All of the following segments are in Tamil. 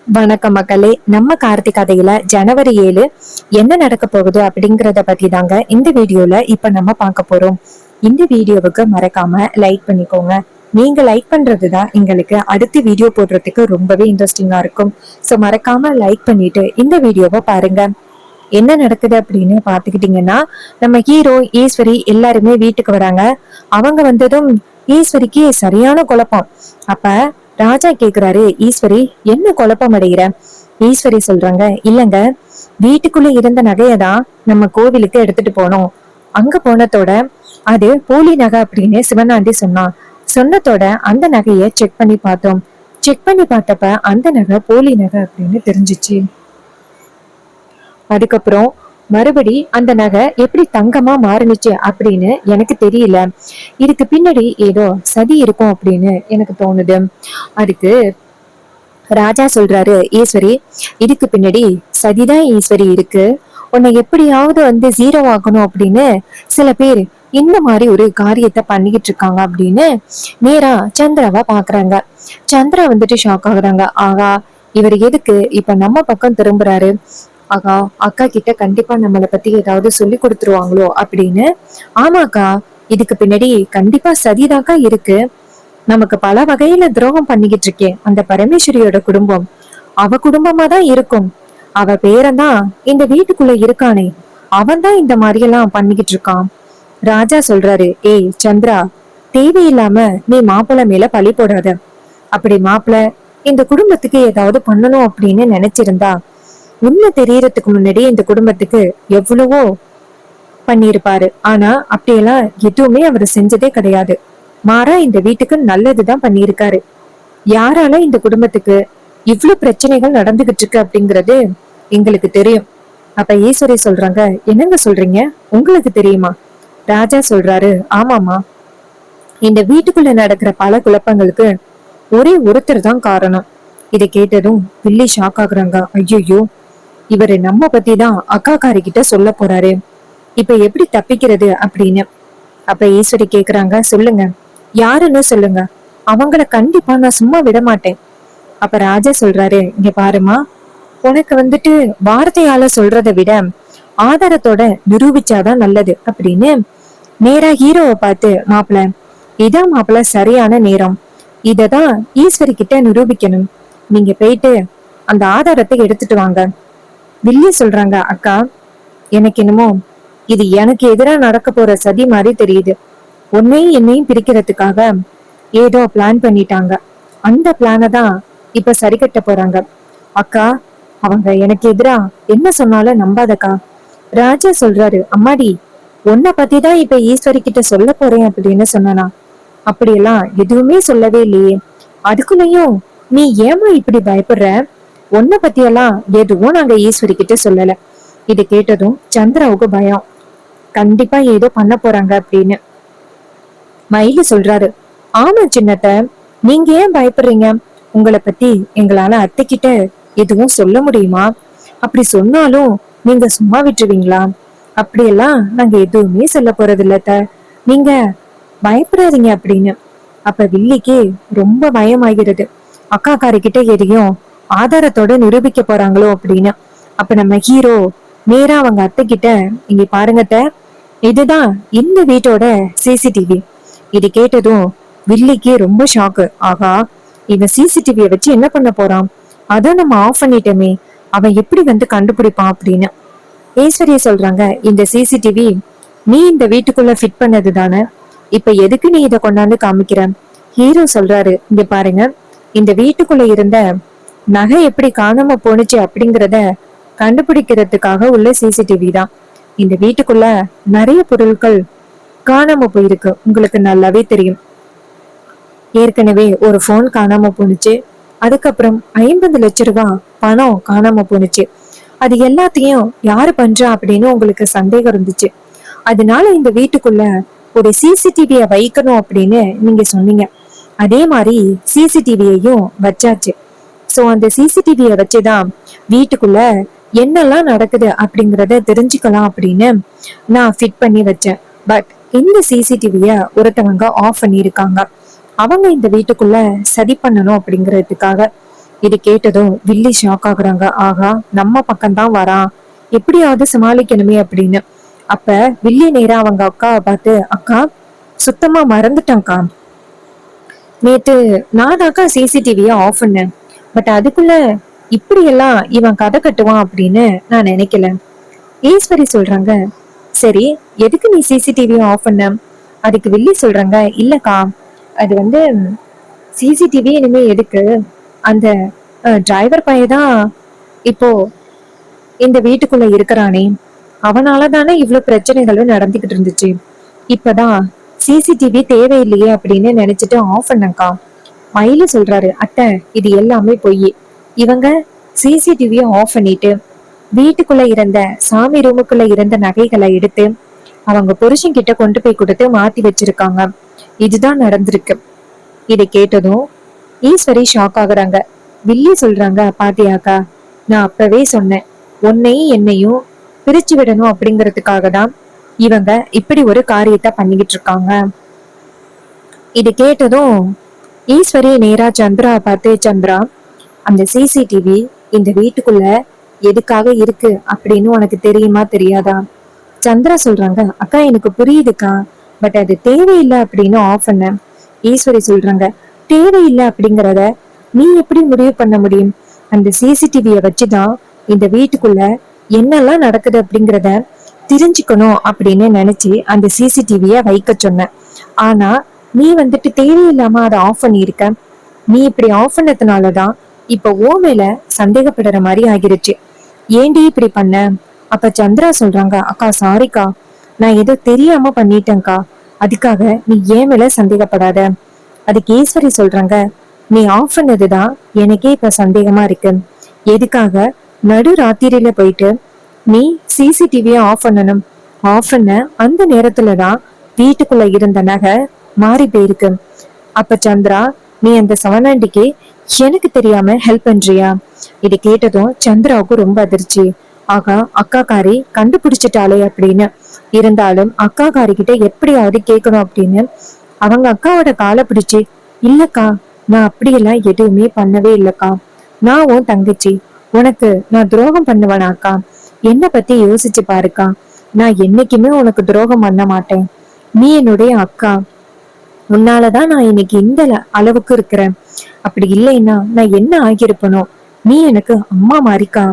வணக்கம் மக்களே. நம்ம கார்த்திக் கதையில ஜனவரி 7 என்ன நடக்க போகுது அப்படிங்கறத பத்தி தாங்க இந்த வீடியோல இப்ப நம்ம பார்க்க போறோம். இந்த வீடியோவுக்கு மறக்காம லைக் பண்ணிக்கோங்க. நீங்க லைக் பண்றதுதான் எங்களுக்கு அடுத்த வீடியோ போடுறதுக்கு ரொம்பவே இன்ட்ரெஸ்டிங்கா இருக்கும். சோ மறக்காம லைக் பண்ணிட்டு இந்த வீடியோவை பாருங்க. என்ன நடக்குது அப்படின்னு பாத்துக்கிட்டீங்கன்னா, நம்ம ஹீரோ ஈஸ்வரி எல்லாருமே வீட்டுக்கு வராங்க. அவங்க வந்ததும் ஈஸ்வரிக்கு சரியான குழப்பம். அப்ப ராஜா கேக்குறாரு, ஈஸ்வரி என்ன குழப்பம் அடைகிற? ஈஸ்வரி சொல்றாங்க, இல்லங்க, வீட்டுக்குள்ள இருந்த நகையதான் நம்ம கோவிலுக்கு எடுத்துட்டு போனோம். அங்க போனதோட அது போலி நகை அப்படின்னு சிவனாண்டி சொன்னான். சொன்னதோட அந்த நகைய செக் பண்ணி பார்த்தோம். செக் பண்ணி பார்த்தப்ப அந்த நகை போலி நகை அப்படின்னு தெரிஞ்சிச்சு. அதுக்கப்புறம் மறுபடி அந்த நகை எப்படி தங்கமா மாறுனுச்சு அப்படின்னு எனக்கு தெரியல. இதுக்கு பின்னாடி ஏதோ சதி இருக்கும் அப்படின்னு எனக்கு தோணுது. அதுக்கு ராஜா சொல்றாரு, ஈஸ்வரி, இதுக்கு பின்னாடி சதிதான் ஈஸ்வரி இருக்கு. உன்னை எப்படியாவது ஜீரோ ஆகணும் அப்படின்னு சில பேர் இந்த மாதிரி ஒரு காரியத்தை பண்ணிக்கிட்டு இருக்காங்க அப்படின்னு நேரா சந்திராவை பாக்குறாங்க. சந்திரா ஷாக் ஆகுறாங்க. ஆகா, இவர் எதுக்கு இப்ப நம்ம பக்கம் திரும்புறாரு? ஆகா, அக்கா கிட்ட கண்டிப்பா நம்மளை பத்தி ஏதாவது சொல்லி கொடுத்துருவாங்களோ அப்படின்னு. ஆமாக்கா, இதுக்கு பின்னாடி கண்டிப்பா சதிதாக்கா இருக்கு. நமக்கு பல வகையில துரோகம் பண்ணிக்கிட்டு இருக்கேன் அந்த பரமேஸ்வரியோட குடும்பம். அவ குடும்பமா தான் இருக்கும். அவ பேரன்தான் இந்த வீட்டுக்குள்ள இருக்கானே, அவன் தான் இந்த மாதிரி எல்லாம் பண்ணிக்கிட்டு இருக்கான். ராஜா சொல்றாரு, ஏய் சந்திரா, தேவையில்லாம நீ மாப்பிள்ள மேல பழி போடாத. அப்படி மாப்பிள்ள இந்த குடும்பத்துக்கு ஏதாவது பண்ணணும் அப்படின்னு நினைச்சிருந்தா உண்மை தெரியறதுக்கு முன்னாடி இந்த குடும்பத்துக்கு எவ்வளவோ பண்ணிருப்பாரு. ஆனா அப்படியெல்லாம் எதுவுமே அவர் செஞ்சதே கிடையாது. மாறா இந்த வீட்டுக்கு நல்லதுதான் பண்ணியிருக்காரு. யாரால இந்த குடும்பத்துக்கு இவ்வளவு பிரச்சனைகள் நடந்துகிட்டு இருக்கு அப்படிங்கறது எங்களுக்கு தெரியும். அப்ப ஈஸ்வரி சொல்றாங்க, என்னங்க சொல்றீங்க, உங்களுக்கு தெரியுமா? ராஜா சொல்றாரு, ஆமாமா, இந்த வீட்டுக்குள்ள நடக்கிற பல குழப்பங்களுக்கு ஒரே ஒருத்தர் தான் காரணம். இதை கேட்டதும் வில்லி ஷாக் ஆகுறாங்க. ஐயோ, இவரு நம்ம பத்தி தான் அக்கா காரி கிட்ட சொல்ல போறாரு. இப்ப எப்படி தப்பிக்கிறது அப்படின்னு. அப்ப ஈஸ்வரி கேக்குறாங்க, சொல்லுங்க, யாருன்னு சொல்லுங்க, அவங்கள கண்டிப்பா நான் சும்மா விட மாட்டேன். அப்ப ராஜா சொல்றாரு, இங்க பாருமா, உனக்கு வார்த்தையால சொல்றதை விட ஆதாரத்தோட நிரூபிச்சாதான் நல்லது அப்படின்னு நேரா ஹீரோவை பார்த்து, மாப்பிள, இதான் மாப்பிள சரியான நேரம். இததான் ஈஸ்வரி கிட்ட நிரூபிக்கணும். நீங்க போயிட்டு அந்த ஆதாரத்தை எடுத்துட்டு வாங்க. வில்லி சொல்றாங்க, அக்கா, எனக்கு என்னமோ இது எனக்கு எதிரா நடக்க போற சதி மாதிரி தெரியுது. உன்னையும் என்னையும் பிரிக்கிறதுக்காக ஏதோ பிளான் பண்ணிட்டாங்க. அந்த பிளான தான் இப்ப சரி கட்ட போறாங்க. அக்கா, அவங்க எனக்கு எதிரா என்ன சொன்னாலும் நம்பாதக்கா. ராஜா சொல்றாரு, அம்மாடி, உன்னை பத்தி தான் இப்ப ஈஸ்வரி கிட்ட சொல்ல போறேன் அப்படின்னு சொன்னா. அப்படியெல்லாம் எதுவுமே சொல்லவே இல்லையே. அதுக்குள்ளயும் நீ ஏமா இப்படி பயப்படுற? உன்னை பத்தியெல்லாம் எதுவும் நாங்க ஈஸ்வரி கிட்ட சொல்லல. இது கேட்டதும் சந்திராவுக்கு பயம். கண்டிப்பா ஏதோ பண்ண போறாங்க அப்படின்னு. மயிலு சொல்றாரு, ஆமா சின்னத்த, நீங்க ஏன் பயப்படுறீங்க? உங்களை பத்தி எங்களால அத்தைக்கிட்ட எதுவும் சொல்ல முடியுமா? அப்படி சொன்னாலும் நீங்க சும்மா விட்டுருவீங்களா? அப்படியெல்லாம் நாங்க எதுவுமே சொல்ல போறது இல்ல. நீங்க பயப்படாதீங்க அப்படின்னு. அப்ப வில்லிக்கு ரொம்ப பயமாகிறது. அக்கா காரிக்கிட்ட எதையும் ஆதாரத்தோட நிரூபிக்க போறாங்களோ அப்படின்னு. அப்ப நம்ம ஹீரோ நேரா அவங்க அத்தை கிட்ட, இங்க பாருங்கத்த, இதுதான் இந்த வீட்டோட சிசிடிவி. இது கேட்டதும் வில்லிக்கு ரொம்ப ஷாக்கு. ஆகா, இவன் சிசிடிவிய வச்சு என்ன பண்ண போறான்? அதான் நம்ம ஆஃப் பண்ணிட்டோமே, அவன் எப்படி கண்டுபிடிப்பான் அப்படின்னு. ஈஸ்வரிய சொல்றாங்க, இந்த சிசிடிவி நீ இந்த வீட்டுக்குள்ள ஃபிட் பண்ணது தானே, இப்ப எதுக்கு நீ இதை கொண்டாந்து காமிக்கிற? ஹீரோ சொல்றாரு, இங்க பாருங்க, இந்த வீட்டுக்குள்ள இருந்த நகை எப்படி காணாம போனுச்சு அப்படிங்கறத கண்டுபிடிக்கிறதுக்காக உள்ள சிசிடிவி தான். இந்த வீட்டுக்குள்ள நிறைய பொருட்கள் காணாம போயிருக்கு, உங்களுக்கு நல்லாவே தெரியும். ஏற்கனவே ஒரு போன் காணாம போனுச்சு. அதுக்கப்புறம் 50 லட்சம் ரூபாய் பணம் காணாம போனுச்சு. அது எல்லாத்தையும் யாரு பண்றா அப்படின்னு உங்களுக்கு சந்தேகம் இருந்துச்சு. அதனால இந்த வீட்டுக்குள்ள ஒரு சிசிடிவிய வைக்கணும் அப்படின்னு நீங்க சொன்னீங்க. அதே மாதிரி சிசிடிவியையும் வச்சாச்சு. சோ அந்த சிசிடிவிய வச்சுதான் வீட்டுக்குள்ள என்னெல்லாம் நடக்குது அப்படிங்கறத தெரிஞ்சுக்கலாம் அப்படின்னு நான் ஃபிட் பண்ணி வச்சேன். பட் இந்த சிசிடிவிய ஒருத்தவங்க ஆஃப் பண்ணிருக்காங்க. அவங்க இந்த வீட்டுக்குள்ள சதி பண்ணணும் அப்படிங்கறதுக்காக. இது கேட்டதும் வில்லி ஷாக் ஆகுறாங்க. ஆகா, நம்ம பக்கம்தான் வரான், எப்படியாவது சமாளிக்கணுமே அப்படின்னு. அப்ப வில்லி நேரா அவங்க அக்காவை பார்த்து, அக்கா, சுத்தமா மறந்துட்டான்க்கா, நேத்து நானாக்கா சிசிடிவிய ஆஃப் பண்ணேன். பட் அதுக்குள்ள இப்படி எல்லாம் இவன் கதை கட்டுவான் அப்படின்னு நான் நினைக்கல. ஈஸ்வரி சொல்றாங்க, சரி, எதுக்கு நீ சிசிடிவிய ஆஃப் பண்ண? அதுக்கு வில்லி சொல்றாங்க, இல்லக்கா, அது வந்து சிசிடிவி இனிமே எதுக்கு, அந்த டிரைவர் பையதான் இப்போ இந்த வீட்டுக்குள்ள இருக்கிறானே, அவனால தானே இவ்வளவு பிரச்சனைகளும் நடந்துகிட்டு இருந்துச்சு. இப்பதான் சிசிடிவி தேவையில்லையே அப்படின்னு நினைச்சிட்டு ஆஃப் பண்ணக்கா. மயிலு சொல்றாரு, அத்தை, இது எல்லாமே பொய். இவங்க சிசிடிவிய ஆஃப் பண்ணிட்டு வீட்டுக்குள்ள இருந்த சாமி ரூமுக்குள்ள இருந்த நகைகளை எடுத்து அவங்க புருஷன் கிட்ட கொண்டு போய் கொடுத்து மாத்தி வச்சிருக்காங்க. இதுதான் நடந்திருக்கு. இதை கேட்டதும் ஈஸ்வரி ஷாக் ஆகுறாங்க. வில்லி சொல்றாங்க, பாத்தியாக்கா, நான் அப்பவே சொன்னேன், உன்னையும் என்னையும் பிரிச்சு விடணும் அப்படிங்கறதுக்காக தான் இவங்க இப்படி ஒரு காரியத்தை பண்ணிக்கிட்டு இருக்காங்க. இது கேட்டதும் ஈஸ்வரி நேரா சந்திரா பார்த்து, சந்திரா, அந்த சிசிடிவி இந்த வீட்டுக்குள்ள எதுக்காக இருக்கு அப்படின்னு உனக்கு தெரியுமா தெரியாதா? சந்திரா சொல்றாங்க, அக்கா, எனக்கு புரியுதுக்கா, பட் அது தேவையில்லை அப்படின்னு ஆஃப் பண்ண. ஈஸ்வரி சொல்றாங்க, தேவையில்லை அப்படிங்கறத நீ எப்படி முடிவு பண்ண முடியும்? அந்த சிசிடிவிய வச்சுதான் இந்த வீட்டுக்குள்ள என்னெல்லாம் நடக்குது அப்படிங்கறத தெரிஞ்சுக்கணும் அப்படின்னு நினைச்சு அந்த சிசிடிவிய வைக்க சொன்ன. ஆனா நீ வந்துட்டு தேவையில்லாம அதை ஆஃப் பண்ணிருக்க. நீ இப்படி ஆஃப் பண்ணதுனாலதான் இப்ப ஓ மேல சந்தேகப்படுற மாதிரி ஆகிருச்சு. ஏண்டி இப்படி பண்ண? அப்ப சந்திரா சொல்றாங்க, அக்கா, சாரிக்கா, நான் ஏதோ தெரியாம பண்ணிட்டேன்க்கா, அதுக்காக நீ ஏன் மேல சந்தேகப்படாத. அதுக்கு ஈஸ்வரி சொல்றாங்க, நீ ஆஃப் பண்ணதுதான் எனக்கே இப்ப சந்தேகமா இருக்கு. எதுக்காக நடு ராத்திரியில போயிட்டு நீ சிசிடிவிய ஆஃப் பண்ணணும்? ஆஃப் பண்ண அந்த நேரத்துலதான் வீட்டுக்குள்ள இருந்த நகை மாறி போயிருக்கு. அப்ப சந்திரா, நீ அந்த சவனாண்டிக்கு எனக்கு தெரியாம ஹெல்ப் பண்றியா? இதை கேட்டதும் சந்திராவுக்கு ரொம்ப அதிர்ச்சி. ஆகா, அக்கா காரி கண்டுபிடிச்சிட்டாளே அப்படின்னு. இருந்தாலும் அக்கா காரி கிட்ட எப்படியாவது கேட்கணும் அப்படின்னு அவங்க அக்காவோட காலை பிடிச்சு, இல்லக்கா, நான் அப்படியெல்லாம் எதுவுமே பண்ணவே இல்லக்கா, நான் உன் தங்கச்சி, உனக்கு நான் துரோகம் பண்ணுவேனாக்கா? என்ன பத்தி யோசிச்சு பாருக்கா, நான் என்னைக்குமே உனக்கு துரோகம் பண்ண மாட்டேன். நீ என்னுடைய அக்கா, உன்னாலதான் நான் இன்னைக்கு இந்த அளவுக்கு இருக்கிறேன். அப்படி இல்லைன்னா நான் என்ன ஆகியிருப்பனோ? நீ எனக்கு அம்மா மாறிக்கா,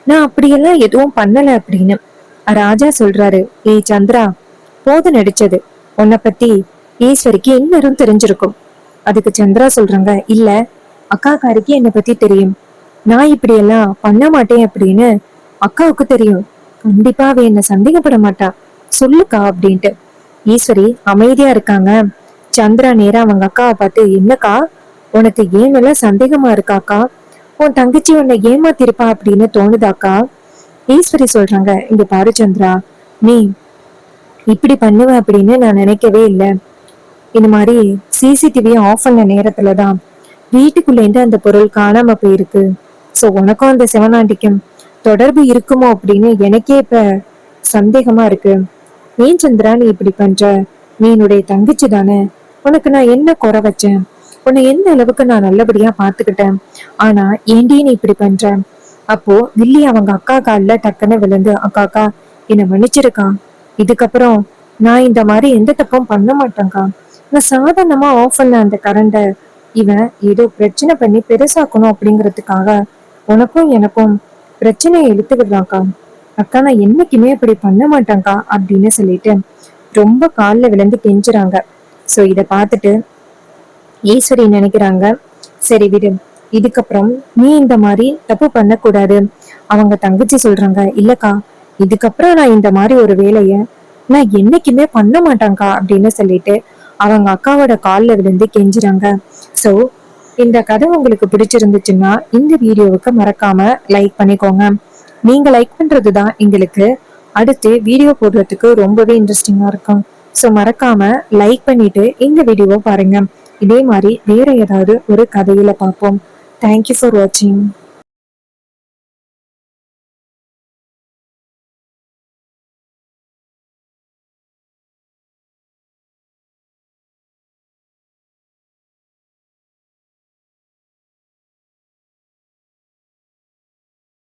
நான் அப்படியெல்லாம் எதுவும் பண்ணல அப்படின்னு ராஜா சொல்றாரு. ஏய் சந்திரா, போது நடிச்சது. உன்னை பத்தி ஈஸ்வரிக்கு இன்னும் தெரிஞ்சிருக்கும். அதுக்கு சந்திரா சொல்றாங்க, இல்ல, அக்காக்காரிக்கு என்னை பத்தி தெரியும், நான் இப்படி எல்லாம் பண்ண மாட்டேன் அப்படின்னு அக்காவுக்கு தெரியும். கண்டிப்பா அவ என்ன சந்தேகப்பட மாட்டா, சொல்லுக்கா அப்படின்ட்டு. ஈஸ்வரி அமைதியா இருக்காங்க. சந்திரா நேரா அவங்க அக்காவை பார்த்து, என்னக்கா, உனக்கு ஏன் மேல சந்தேகமா இருக்காக்கா? உன் தங்கச்சி உன்னை ஏமாத்திருப்பா அப்படின்னு தோணுதாக்கா? ஈஸ்வரி சொல்றாங்க, இங்க பாரு சந்திரா, நீ இப்படி பண்ணுவ அப்படின்னு நான் நினைக்கவே இல்லை. இந்த மாதிரி சிசிடிவிய ஆஃப் பண்ண நேரத்துலதான் வீட்டுக்குள்ள இருந்து அந்த பொருள் காணாம போயிருக்கு. சோ உனக்கும் அந்த சிவனாண்டிக்கும் தொடர்பு இருக்குமோ அப்படின்னு எனக்கே இப்ப சந்தேகமா இருக்கு. ஏன் சந்திரா நீ இப்படி பண்ற? நீ என்னுடைய தங்கச்சி தானே, உனக்கு நான் என்ன குறை வச்சேன்? உன்னை எந்த அளவுக்கு நான் நல்லபடியா பாத்துக்கிட்டேன். ஆனா ஏண்டி நீ இப்படி பண்ற? அப்போ வில்லி அவங்க அக்கா கால்ல டக்குன்னு விழுந்து, அக்கா, என்னை மன்னிச்சிருக்கா, இதுக்கப்புறம் நான் இந்த மாதிரி எந்த தப்பும் பண்ண மாட்டேங்க்கா, நான் சாதாரணமா ஆஃப் பண்ண அந்த கரண்ட இவன் ஏதோ பிரச்சனை பண்ணி பெருசாக்கணும் அப்படிங்கறதுக்காக உனக்கும் எனக்கும் பிரச்சனையை இழுத்து விடுறாக்கா. அக்கா, நான் என்னைக்குமே அப்படி பண்ண மாட்டேங்க்கா அப்படின்னு சொல்லிட்டு ரொம்ப காலில் விழுந்து கெஞ்சுறாங்க. சோ இத பார்த்துட்டு ஈஸ்வரி நினைக்கிறாங்க, சரி விடு, இதுக்கப்புறம் நீ இந்த மாதிரி தப்பு பண்ணக்கூடாது. அவங்க தங்கச்சி சொல்றாங்க, இல்லக்கா, இதுக்கப்புறம் நான் இந்த மாதிரி ஒரு வேலைய நான் என்னைக்குமே பண்ண மாட்டாங்கக்கா அப்படின்னு சொல்லிட்டு அவங்க அக்காவோட காலில் விழுந்து கெஞ்சுறாங்க. சோ இந்த கதை உங்களுக்கு பிடிச்சிருந்துச்சுன்னா இந்த வீடியோவுக்கு மறக்காம லைக் பண்ணிக்கோங்க. நீங்க லைக் பண்றதுதான் எங்களுக்கு அடுத்து வீடியோ போடுறதுக்கு ரொம்பவே இன்ட்ரெஸ்டிங்கா இருக்கும். ஸோ மறக்காம லைக் பண்ணிட்டு இந்த வீடியோவை பாருங்க. இதே மாதிரி வேற ஏதாவது ஒரு கதையில பார்ப்போம். தேங்க்யூ ஃபார் வாட்சிங்.